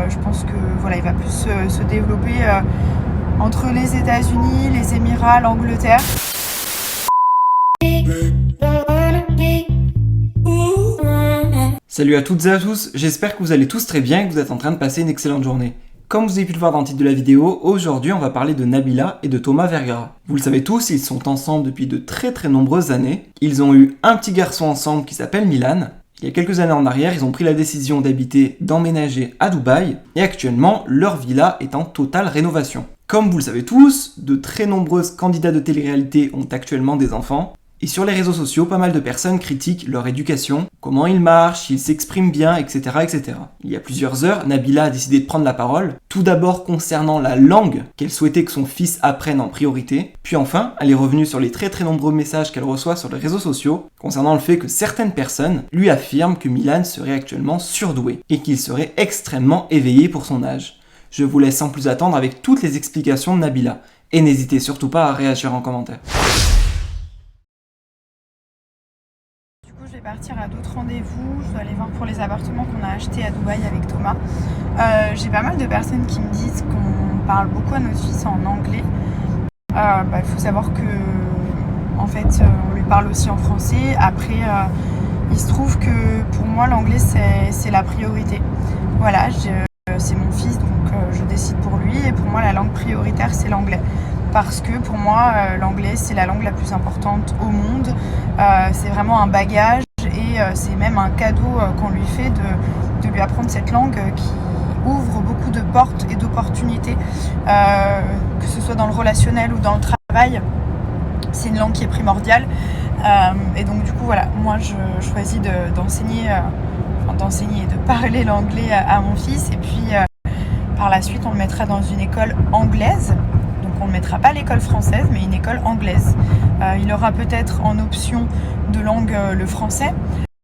je pense que voilà, il va plus se développer entre les États-Unis, les Émirats, l'Angleterre. Salut à toutes et à tous, j'espère que vous allez tous très bien et que vous êtes en train de passer une excellente journée. Comme vous avez pu le voir dans le titre de la vidéo, aujourd'hui on va parler de Nabila et de Thomas Vergara. Vous le savez tous, ils sont ensemble depuis de très nombreuses années. Ils ont eu un petit garçon ensemble qui s'appelle Milan. Il y a quelques années en arrière, ils ont pris la décision d'emménager à Dubaï et actuellement leur villa est en totale rénovation. Comme vous le savez tous, de très nombreuses candidats de télé-réalité ont actuellement des enfants. Et sur les réseaux sociaux, pas mal de personnes critiquent leur éducation, comment ils marchent, s'ils s'expriment bien, etc., etc. Il y a plusieurs heures, Nabila a décidé de prendre la parole, tout d'abord concernant la langue qu'elle souhaitait que son fils apprenne en priorité, puis enfin, elle est revenue sur les très nombreux messages qu'elle reçoit sur les réseaux sociaux, concernant le fait que certaines personnes lui affirment que Milan serait actuellement surdoué, et qu'il serait extrêmement éveillé pour son âge. Je vous laisse sans plus attendre avec toutes les explications de Nabila, et n'hésitez surtout pas à réagir en commentaire. Je vais partir à d'autres rendez-vous, je dois aller voir pour les appartements qu'on a achetés à Dubaï avec Thomas. J'ai pas mal de personnes qui me disent qu'on parle beaucoup à notre fils en anglais. Il faut savoir que en fait, on lui parle aussi en français. Après, il se trouve que pour moi l'anglais c'est la priorité. Voilà, c'est mon fils donc je décide pour lui et pour moi la langue prioritaire c'est l'anglais. Parce que pour moi, l'anglais, c'est la langue la plus importante au monde. C'est vraiment un bagage et c'est même un cadeau qu'on lui fait de lui apprendre cette langue qui ouvre beaucoup de portes et d'opportunités, que ce soit dans le relationnel ou dans le travail. C'est une langue qui est primordiale. Et donc du coup, voilà, moi, je choisis d'enseigner et de parler l'anglais à mon fils. Et puis, par la suite, on le mettra dans une école anglaise. On ne mettra pas l'école française, mais une école anglaise. Il aura peut-être en option de langue le français,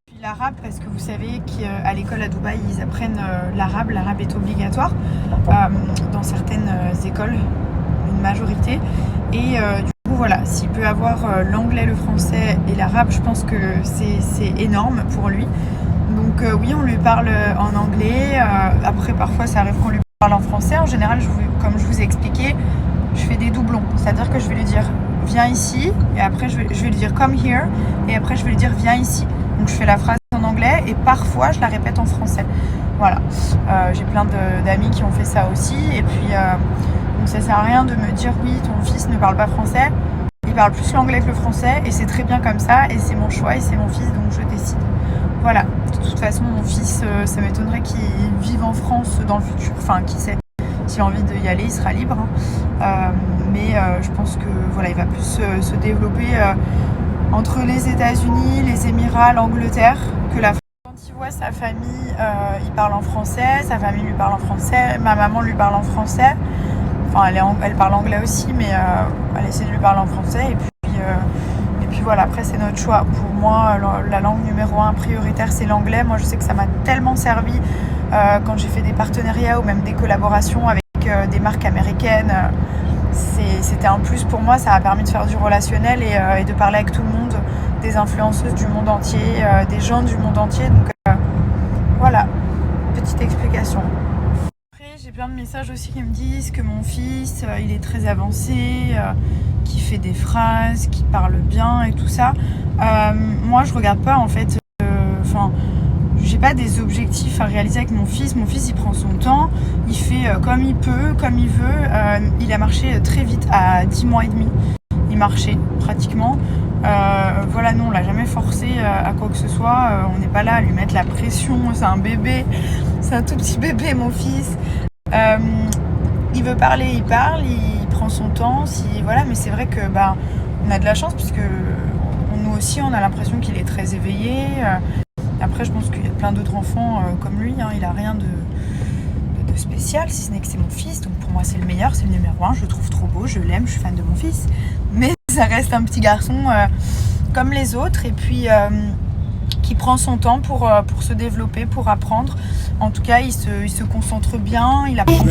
puis l'arabe, parce que vous savez qu'à l'école à Dubaï, ils apprennent l'arabe. L'arabe est obligatoire dans certaines écoles, une majorité. Et du coup, voilà, s'il peut avoir l'anglais, le français et l'arabe, je pense que c'est énorme pour lui. Donc oui, on lui parle en anglais. Après, parfois, ça arrive qu'on lui parle en français. En général, comme je vous ai expliqué, je fais des doublons, c'est-à-dire que je vais lui dire viens ici et après je vais lui dire come here et après je vais lui dire viens ici. Donc je fais la phrase en anglais et parfois je la répète en français. Voilà, j'ai plein d'amis qui ont fait ça aussi et puis donc ça sert à rien de me dire oui ton fils ne parle pas français, il parle plus l'anglais que le français et c'est très bien comme ça et c'est mon choix et c'est mon fils donc je décide. Voilà, de toute façon mon fils ça m'étonnerait qu'il vive en France dans le futur, enfin qui sait. S'il a envie d'y aller, il sera libre. Mais je pense que voilà, il va plus se développer entre les États-Unis, les Émirats, l'Angleterre que la France. Quand il voit sa famille, il parle en français, sa famille lui parle en français, ma maman lui parle en français. Enfin, elle parle anglais aussi, mais elle essaie de lui parler en français. Et puis voilà, après c'est notre choix. Pour moi, la langue numéro 1 prioritaire, c'est l'anglais. Moi, je sais que ça m'a tellement servi quand j'ai fait des partenariats ou même des collaborations avec des marques américaines. C'était un plus pour moi, ça a permis de faire du relationnel et de parler avec tout le monde, des influenceuses du monde entier, des gens du monde entier. Donc voilà, petite explication. Après, j'ai plein de messages aussi qui me disent que mon fils, il est très avancé, qu'il fait des phrases, qu'il parle bien et tout ça. Moi, je regarde pas en fait. J'ai pas des objectifs à réaliser avec mon fils. Mon fils, il prend son temps, il fait comme il peut, comme il veut. Il a marché très vite, à 10 mois et demi. Il marchait pratiquement. Voilà, nous, on l'a jamais forcé à quoi que ce soit. On n'est pas là à lui mettre la pression. C'est un bébé, c'est un tout petit bébé, mon fils. Il veut parler, il parle, il prend son temps. Voilà, mais c'est vrai que on a de la chance puisque nous aussi, on a l'impression qu'il est très éveillé. Après, je pense qu'il y a plein d'autres enfants comme lui, hein, il n'a rien de spécial, si ce n'est que c'est mon fils. Donc pour moi, c'est le meilleur, c'est le numéro 1. Je le trouve trop beau, je l'aime, je suis fan de mon fils. Mais ça reste un petit garçon comme les autres et puis qui prend son temps pour se développer, pour apprendre. En tout cas, il se concentre bien, il apprend.